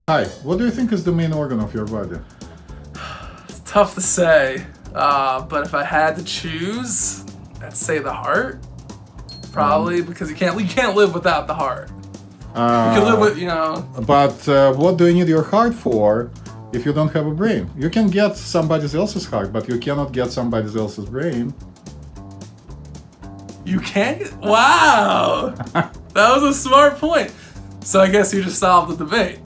Hi, what do you think is the main organ of your body? It's tough to say, but if I had to choose, I'd say the heart. Probably because you can't live without the heart. You can live with, But what do you need your heart for if you don't have a brain? You can get somebody else's heart, but you cannot get somebody else's brain. You can't? Wow! That was a smart point. So I guess you just solved the debate.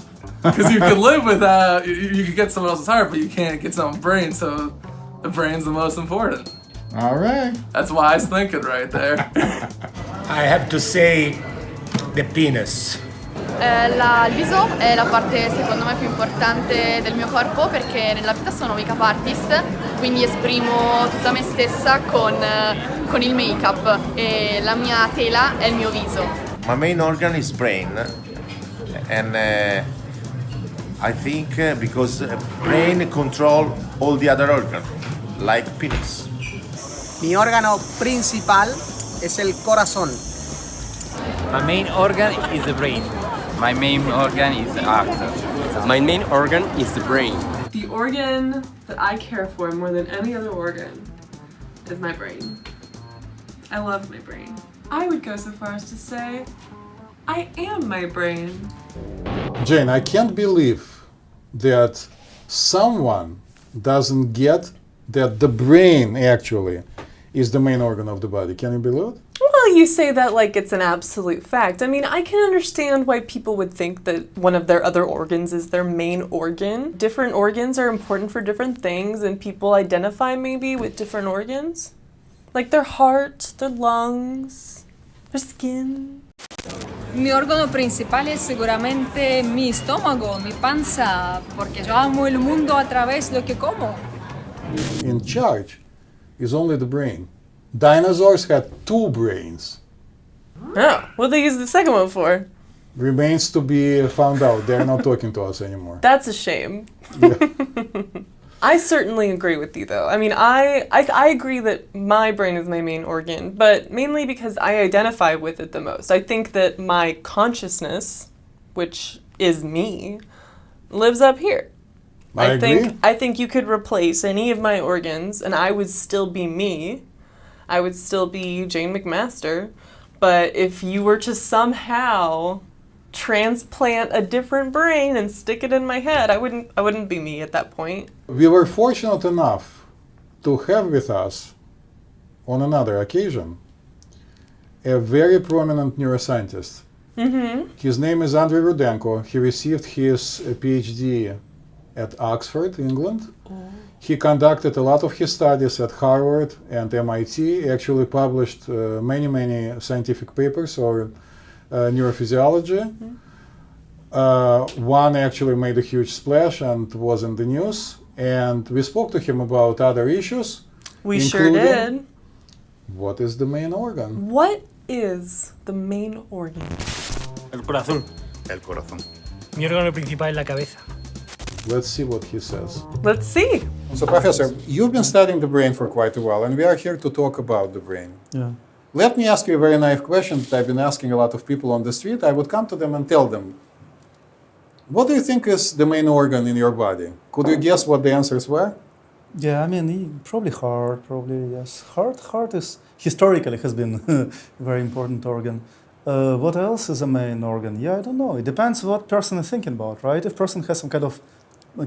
Because you can live without, you can get someone else's heart, but you can't get someone's brain, so the brain's the most important. All right. That's wise thinking right there. I have to say the penis. Il viso è la parte secondo me più importante del mio corpo perché nella vita sono make-up artist, quindi esprimo tutta me stessa con il make-up e la mia tela è il mio viso. My main organ is brain, and I think because brain control all the other organs, like penis. Mi órgano principal es el corazón. My main organ is the brain. My main organ is the heart. My main organ is the brain. The organ that I care for more than any other organ is my brain. I love my brain. I would go so far as to say, I am my brain. Jane, I can't believe that someone doesn't get that the brain actually is the main organ of the body. Can you believe it? Well, you say that like it's an absolute fact. I mean, I can understand why people would think that one of their other organs is their main organ. Different organs are important for different things, and people identify maybe with different organs. Like their heart, their lungs, their skin. Mi órgano principal es seguramente mi estómago, mi panza, porque yo amo el mundo a través de lo que como. In charge is only the brain. Dinosaurs had 2 brains. Oh, what did they use the second one for? Remains to be found out. They're not talking to us anymore. That's a shame. Yeah. I certainly agree with you, though. I mean, I agree that my brain is my main organ, but mainly because I identify with it the most. I think that my consciousness, which is me, lives up here. I agree. I think you could replace any of my organs, and I would still be me. I would still be Jane McMaster. But if you were to somehow transplant a different brain and stick it in my head, I wouldn't be me at that point. We were fortunate enough to have with us, on another occasion, a very prominent neuroscientist. Mm-hmm. His name is Andrey Rudenko. He received his PhD at Oxford, England. Oh. He conducted a lot of his studies at Harvard and MIT. He actually published many scientific papers on neurophysiology. Mm-hmm. One actually made a huge splash and was in the news. And we spoke to him about other issues. We sure did. What is the main organ? What is the main organ? El corazón. El corazón. Mi órgano principal es la cabeza. Let's see what he says. Let's see. So, Professor, you've been studying the brain for quite a while, and we are here to talk about the brain. Yeah. Let me ask you a very naive question that I've been asking a lot of people on the street. I would come to them and tell them, what do you think is the main organ in your body? Could you guess what the answers were? Yeah, I mean, probably heart, yes. Heart is, historically, has been a very important organ. What else is a main organ? Yeah, I don't know. It depends what person is thinking about, right? If person has some kind of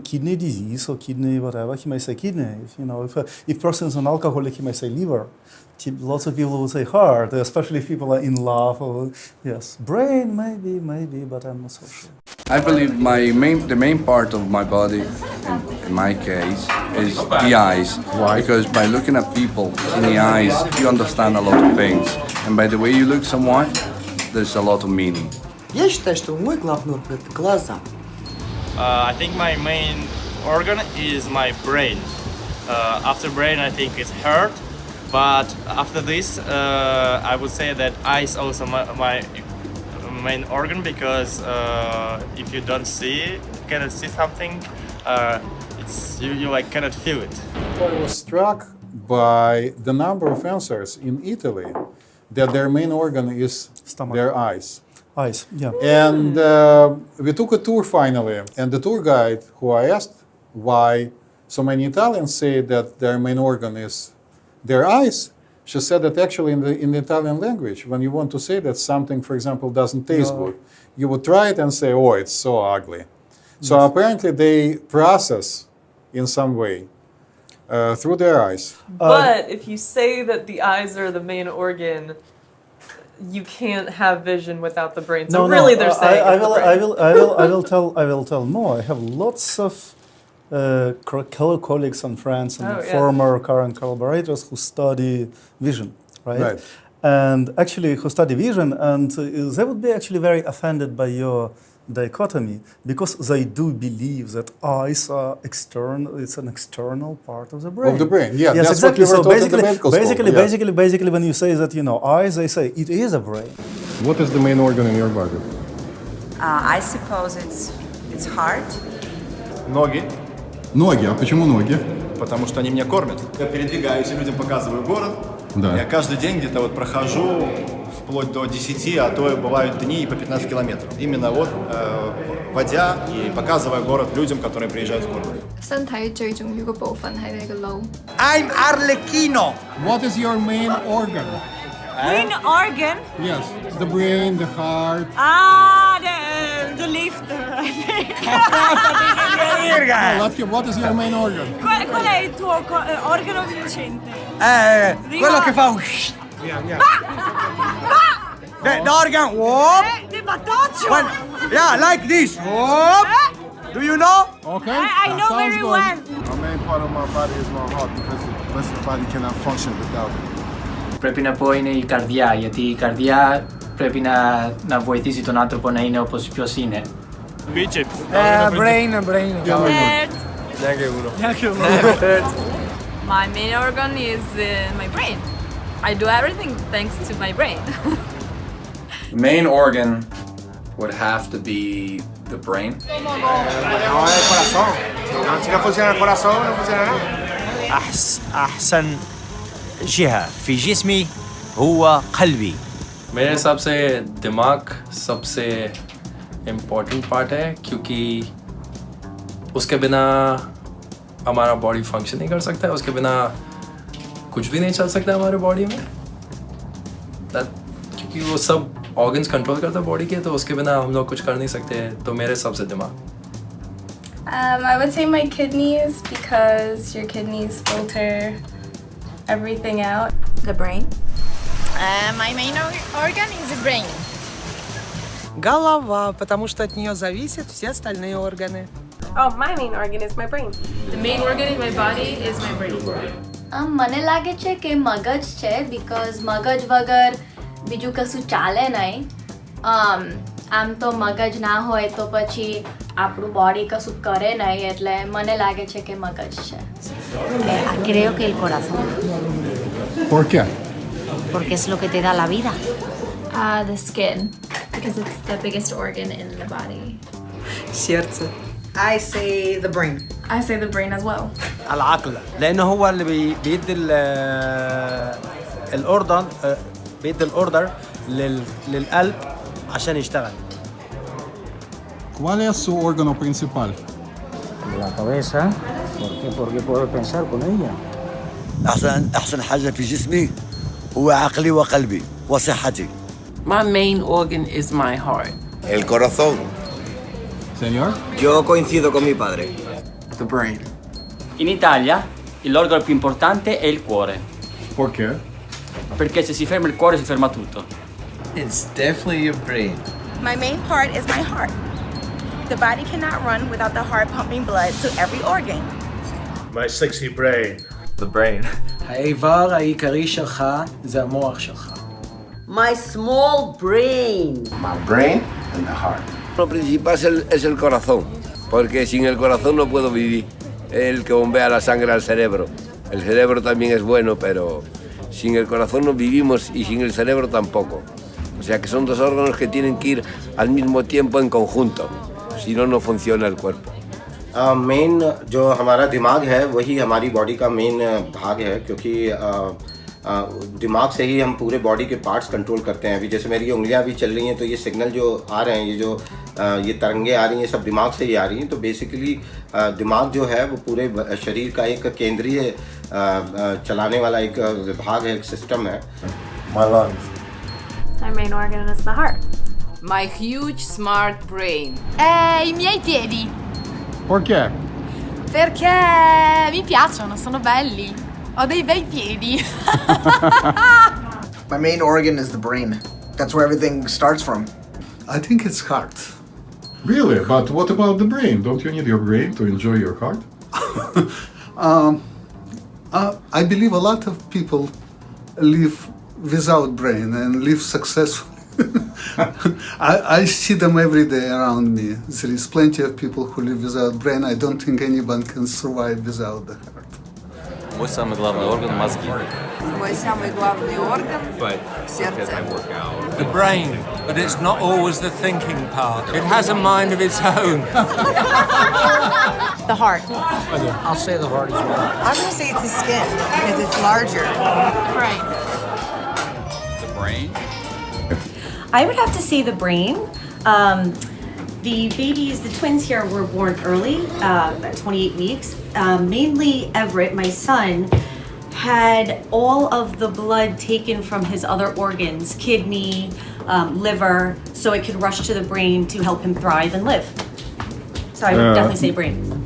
kidney disease or kidney whatever, he may say kidney. If person is an alcoholic, he may say liver. Lots of people will say heart, especially if people are in love. Or, yes, brain maybe, but I'm not so sure. I believe the main part of my body, in my case, is the eyes. Why? Because by looking at people in the eyes, you understand a lot of things. And by the way you look someone, there's a lot of meaning. Я считаю, что мой главный орган это глаза. I think my main organ is my brain. After brain, I think it's heart. But after this, I would say that eyes also my main organ because if you don't cannot see something, you like cannot feel it. I was struck by the number of answers in Italy that their main organ is their eyes. Eyes, yeah. And we took a tour finally, and the tour guide, who I asked why so many Italians say that their main organ is their eyes, she said that actually in the Italian language, when you want to say that something, for example, doesn't taste good, you would try it and say, oh, it's so ugly. So apparently they process in some way through their eyes. But if you say that the eyes are the main organ, you can't have vision without the brain. So really, they're saying I will tell more. I have lots of colleagues in France and former current collaborators who study vision, right? And actually who study vision, and they would be actually very offended by your dichotomy, because they do believe that eyes are external. It's an external part of the brain. Of the brain, yeah. Yes, that's exactly. What we were taught in the medical So basically, when you say that eyes, they say it is a brain. What is the main organ in your body? I suppose it's heart. Ноги. Ноги. А почему ноги? Потому что они меня кормят. Я передвигаюсь и людям показываю город. Да. Я каждый день где-то вот прохожу вплоть до 10, а то бывают дни и по 15 километров. Именно вот водя и показывая город людям, которые приезжают в город. 身體最重要嘅部分係你嘅腦。I'm Arlecchino. What is your main organ? Main organ? Yes, the brain, the heart. The lift. What is your main organ? Qual è il tuo organo vincente? Quello che fa un the organ, whoop. The battocchio. Yeah, like this. Whoop. Do you know? Okay. I know very well. The main part of my body is my heart because the rest of the body cannot function without it. Πρέπει να πω είναι η καρδιά, γιατί η καρδιά πρέπει να βοηθήσει τον άνθρωπο να είναι όπως ποιος είναι. Brain. My main organ is my brain. I do everything thanks to my brain. The main organ would have to be the brain. No, el corazón. Si no funciona el corazón, no funciona nada. أحسن جهة في جسمي هو قلبي. मेरे हिसाब से दिमाग सबसे important part है क्योंकि उसके बिना हमारा बॉडी फंक्शन नहीं कर सकता है, उसके बिना कुछ भी नहीं चल सकता हमारे बॉडी में। क्योंकि वो सब ऑर्गन्स कंट्रोल करता है बॉडी के, तो उसके बिना हम लोग कुछ कर नहीं सकते। तो मेरे हिसाब से दिमाग। I would say my kidneys because your kidneys filter everything out. The brain. My main organ is the brain. Голова, потому что от нее зависят все остальные органы. Oh, my main organ is my brain. The main organ in my body is my brain. મને લાગે છે કે મગજ છે because મગજ વગર બીજું કશું ચાલે નહીં. આમ તો મગજ ના હોય તો પછી આપણું બોડી કશું કરે નહીં, એટલે મને લાગે છે કે મગજ છે. Creo que el corazón. ¿Por qué? Porque es lo que te da la vida. The skin because it's the biggest organ in the body. Сердце. I say the brain. I say the brain as well. العقل لأنه هو اللي بيدي الأوردر بيدي الأوردر للقلب عشان يشتغل. ¿Cuál es su órgano principal? La cabeza. ¿Por qué? Porque puedo pensar con ella. أحسن حاجة في جسمي هو عقلي وقلبي وصحتي. My main organ is my heart. El corazón. Señor? Yo coincido con mi padre. The brain. In Italia l'organo più importante è il cuore. Perché? Perché se si ferma il cuore si ferma tutto. It's definitely your brain. My main part is my heart. The body cannot run without the heart pumping blood to every organ. My sexy brain. The brain. האיבר העיקרי שלך זה המוח שלך. My small brain. My brain and the heart. Lo principal es el corazón, porque sin el corazón no puedo vivir. Es el que bombea la sangre al cerebro. El cerebro también es bueno, pero sin el corazón no vivimos y sin el cerebro tampoco. O sea que son dos órganos que tienen que ir al mismo tiempo en conjunto. Si no, no funciona el cuerpo. Main जो हमारा दिमाग है वही हमारी body का main भाग है, क्योंकि दिमाग से ही हम पूरे बॉडी के पार्ट्स कंट्रोल करते हैं। अभी जैसे मेरी उंगलियां भी चल रही हैं तो ये सिग्नल जो आ रहे हैं, ये तरंगे आ रही हैं, सब दिमाग से ही आ रही हैं। तो बेसिकली दिमाग जो है वो पूरे शरीर का एक केंद्रीय चलाने वाला एक विभाग है, एक सिस्टम है। My lungs. My main organ is the heart. My huge smart brain. I miei piedi. Perché? Perché mi piacciono, sono belli. Ho dei bei piedi. My main organ is the brain. That's where everything starts from. I think it's heart. Really? But what about the brain? Don't you need your brain to enjoy your heart? I believe a lot of people live without brain and live successfully. I see them every day around me. There is plenty of people who live without brain. I don't think anyone can survive without the heart. Мой самый главный орган – мозги. Мой самый главный орган – сердце. The brain, but it's not always the thinking part. It has a mind of its own. The heart. I'll say the heart as well. I'm going to say it's the skin because it's larger. Right. The brain. I would have to say the brain. The babies, the twins here were born early, at 28 weeks. Mainly Everett, my son, had all of the blood taken from his other organs, kidney, liver, so it could rush to the brain to help him thrive and live. So I would definitely say brain.